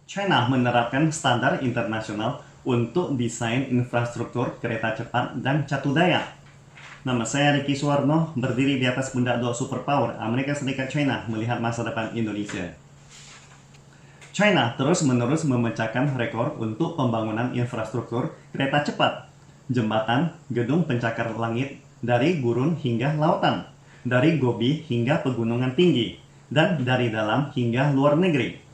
China menerapkan standar internasional untuk desain infrastruktur kereta cepat dan catu daya. Nama saya Ricky Suwarno, berdiri di atas pundak dua superpower Amerika Serikat China melihat masa depan Indonesia. China terus-menerus memecahkan rekor untuk pembangunan infrastruktur kereta cepat, jembatan, gedung pencakar langit, dari gurun hingga lautan, dari Gobi hingga pegunungan tinggi, dan dari dalam hingga luar negeri.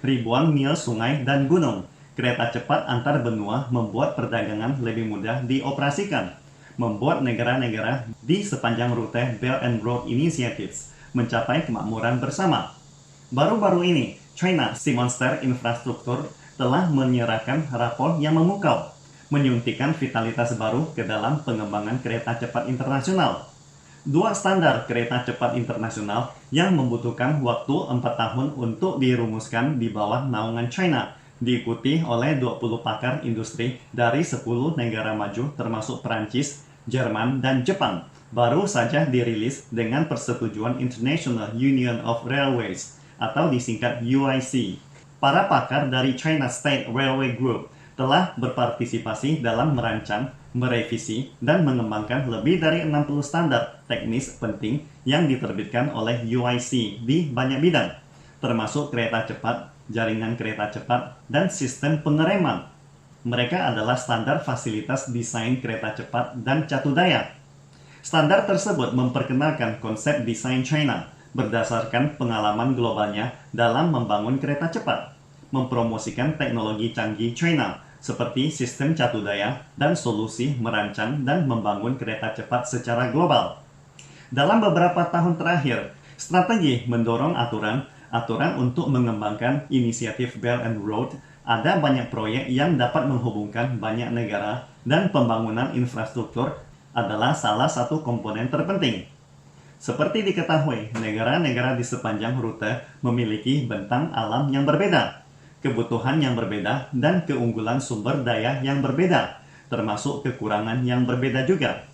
Ribuan mil sungai dan gunung, kereta cepat antar benua membuat perdagangan lebih mudah dioperasikan, membuat negara-negara di sepanjang rute Belt and Road Initiative mencapai kemakmuran bersama. Baru-baru ini, China Sea Monster Infrastruktur telah menyerahkan rapor yang memukau, menyuntikkan vitalitas baru ke dalam pengembangan kereta cepat internasional. Dua standar kereta cepat internasional yang membutuhkan waktu 4 tahun untuk dirumuskan di bawah naungan China, diikuti oleh 20 pakar industri dari 10 negara maju termasuk Perancis, Jerman, dan Jepang, baru saja dirilis dengan persetujuan International Union of Railways atau disingkat UIC. Para pakar dari China State Railway Group telah berpartisipasi dalam merancang, merevisi, dan mengembangkan lebih dari 60 standar teknis penting yang diterbitkan oleh UIC di banyak bidang, termasuk kereta cepat, jaringan kereta cepat, dan sistem pengereman. Mereka adalah standar fasilitas desain kereta cepat dan catu daya. Standar tersebut memperkenalkan konsep desain China berdasarkan pengalaman globalnya dalam membangun kereta cepat, mempromosikan teknologi canggih China seperti sistem catu daya dan solusi merancang dan membangun kereta cepat secara global. Dalam beberapa tahun terakhir, strategi mendorong aturan untuk mengembangkan inisiatif Belt and Road. Ada banyak proyek yang dapat menghubungkan banyak negara, dan pembangunan infrastruktur adalah salah satu komponen terpenting. Seperti diketahui, negara-negara di sepanjang rute memiliki bentang alam yang berbeda, kebutuhan yang berbeda, dan keunggulan sumber daya yang berbeda, termasuk kekurangan yang berbeda juga.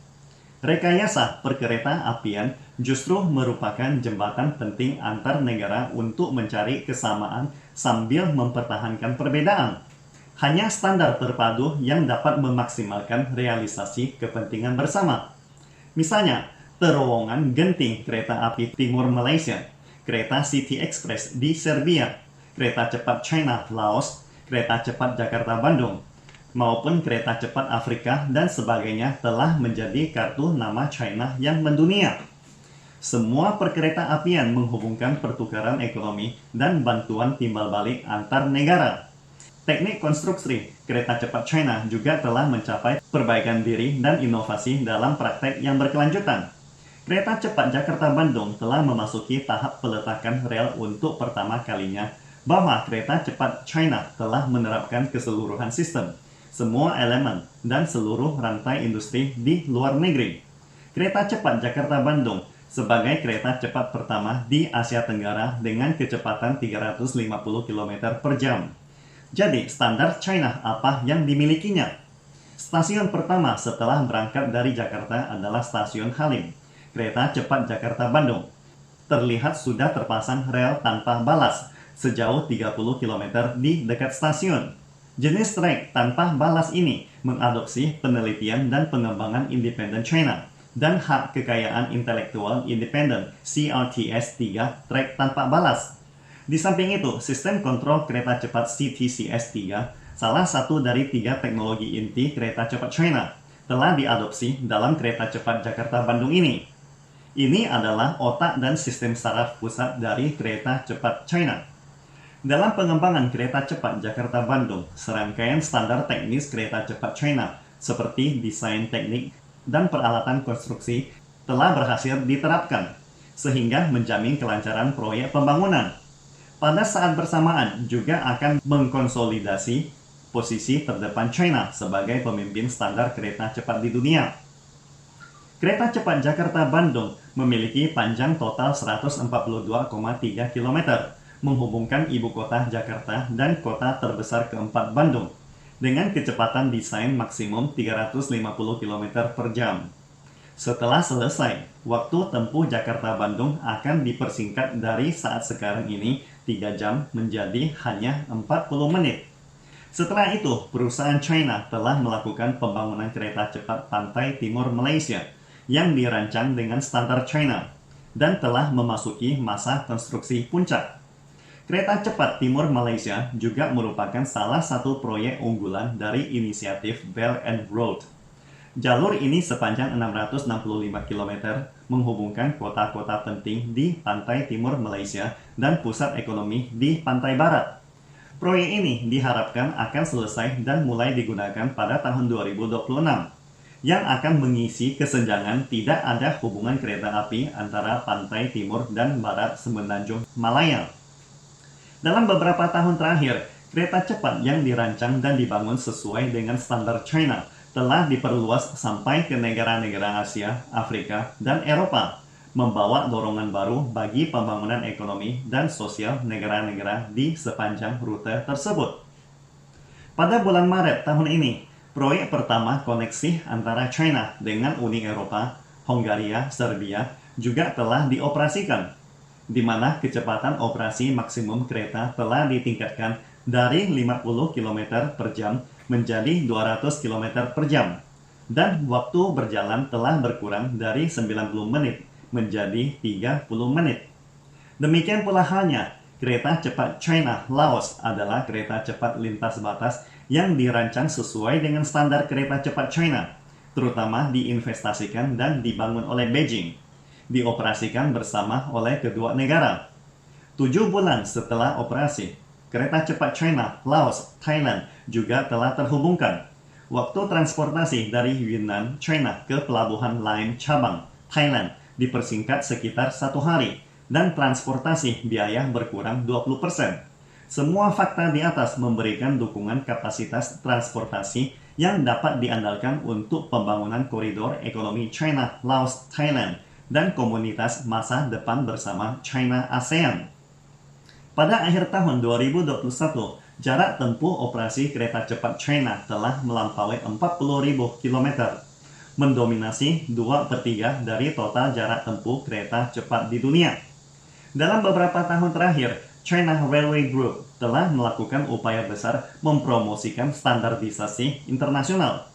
Rekayasa perkereta apian justru merupakan jembatan penting antar negara untuk mencari kesamaan sambil mempertahankan perbedaan. Hanya standar terpadu yang dapat memaksimalkan realisasi kepentingan bersama. Misalnya, terowongan genting kereta api Timur Malaysia, kereta City Express di Serbia, kereta cepat China Laos, kereta cepat Jakarta Bandung, maupun kereta cepat Afrika dan sebagainya telah menjadi kartu nama China yang mendunia. Semua perkereta apian menghubungkan pertukaran ekonomi dan bantuan timbal balik antar negara. Teknik konstruksi kereta cepat China juga telah mencapai perbaikan diri dan inovasi dalam praktek yang berkelanjutan. Kereta cepat Jakarta Bandung telah memasuki tahap peletakan rel untuk pertama kalinya, bahwa kereta cepat China telah menerapkan keseluruhan sistem, semua elemen, dan seluruh rantai industri di luar negeri. Kereta cepat Jakarta Bandung sebagai kereta cepat pertama di Asia Tenggara dengan kecepatan 350 km per jam. Jadi, standar China apa yang dimilikinya? Stasiun pertama setelah berangkat dari Jakarta adalah Stasiun Halim, kereta cepat Jakarta Bandung. Terlihat sudah terpasang rel tanpa balas sejauh 30 km di dekat stasiun. Jenis trek tanpa balas ini mengadopsi penelitian dan pengembangan independen China dan hak kekayaan intelektual independen CRTS-3 trek tanpa balas. Di samping itu, sistem kontrol kereta cepat CTCS-3, salah satu dari 3 teknologi inti kereta cepat China, telah diadopsi dalam kereta cepat Jakarta Bandung ini. Ini adalah otak dan sistem saraf pusat dari kereta cepat China. Dalam pengembangan kereta cepat Jakarta Bandung, serangkaian standar teknis kereta cepat China seperti desain teknik dan peralatan konstruksi telah berhasil diterapkan, sehingga menjamin kelancaran proyek pembangunan. Pada saat bersamaan juga akan mengkonsolidasi posisi terdepan China sebagai pemimpin standar kereta cepat di dunia. Kereta cepat Jakarta Bandung memiliki panjang total 142,3 km, menghubungkan ibu kota Jakarta dan kota terbesar keempat Bandung, dengan kecepatan desain maksimum 350 km per jam. Setelah selesai, waktu tempuh Jakarta-Bandung akan dipersingkat dari saat sekarang ini 3 jam menjadi hanya 40 menit. Setelah itu, perusahaan China telah melakukan pembangunan kereta cepat pantai timur Malaysia yang dirancang dengan standar China dan telah memasuki masa konstruksi puncak. Kereta cepat timur Malaysia juga merupakan salah satu proyek unggulan dari inisiatif Belt and Road. Jalur ini sepanjang 665 km menghubungkan kota-kota penting di pantai timur Malaysia dan pusat ekonomi di pantai barat. Proyek ini diharapkan akan selesai dan mulai digunakan pada tahun 2026, yang akan mengisi kesenjangan tidak ada hubungan kereta api antara pantai timur dan barat Semenanjung Malaya. Dalam beberapa tahun terakhir, kereta cepat yang dirancang dan dibangun sesuai dengan standar China telah diperluas sampai ke negara-negara Asia, Afrika, dan Eropa, membawa dorongan baru bagi pembangunan ekonomi dan sosial negara-negara di sepanjang rute tersebut. Pada bulan Maret tahun ini, proyek pertama koneksi antara China dengan Uni Eropa, Hongaria, Serbia juga telah dioperasikan, di mana kecepatan operasi maksimum kereta telah ditingkatkan dari 50 km per jam menjadi 200 km per jam, dan waktu berjalan telah berkurang dari 90 menit menjadi 30 menit. Demikian pula halnya, kereta cepat China-Laos adalah kereta cepat lintas batas yang dirancang sesuai dengan standar kereta cepat China, terutama diinvestasikan dan dibangun oleh Beijing, dioperasikan bersama oleh kedua negara. 7 bulan setelah operasi, kereta cepat China, Laos, Thailand juga telah terhubungkan. Waktu transportasi dari Yunnan, China ke pelabuhan Laem Chabang, Thailand dipersingkat sekitar 1 hari dan transportasi biaya berkurang 20%. Semua fakta di atas memberikan dukungan kapasitas transportasi yang dapat diandalkan untuk pembangunan koridor ekonomi China, Laos, Thailand, dan komunitas masa depan bersama China ASEAN. Pada akhir tahun 2021, jarak tempuh operasi kereta cepat China telah melampaui 40.000 km, mendominasi 2/3 dari total jarak tempuh kereta cepat di dunia. Dalam beberapa tahun terakhir, China Railway Group telah melakukan upaya besar mempromosikan standarisasi internasional.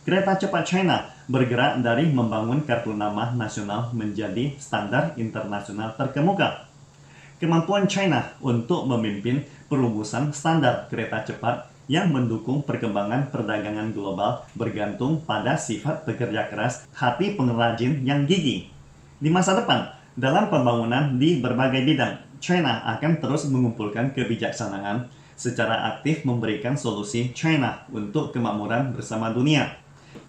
Kereta cepat China bergerak dari membangun kartu nama nasional menjadi standar internasional terkemuka. Kemampuan China untuk memimpin perumusan standar kereta cepat yang mendukung perkembangan perdagangan global bergantung pada sifat pekerja keras hati pengrajin yang gigih. Di masa depan, dalam pembangunan di berbagai bidang, China akan terus mengumpulkan kebijaksanaan secara aktif memberikan solusi China untuk kemakmuran bersama dunia,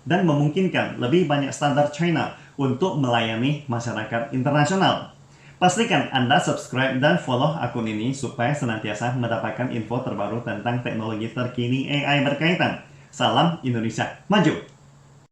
dan memungkinkan lebih banyak standar China untuk melayani masyarakat internasional. Pastikan Anda subscribe dan follow akun ini supaya senantiasa mendapatkan info terbaru tentang teknologi terkini AI berkaitan. Salam Indonesia Maju!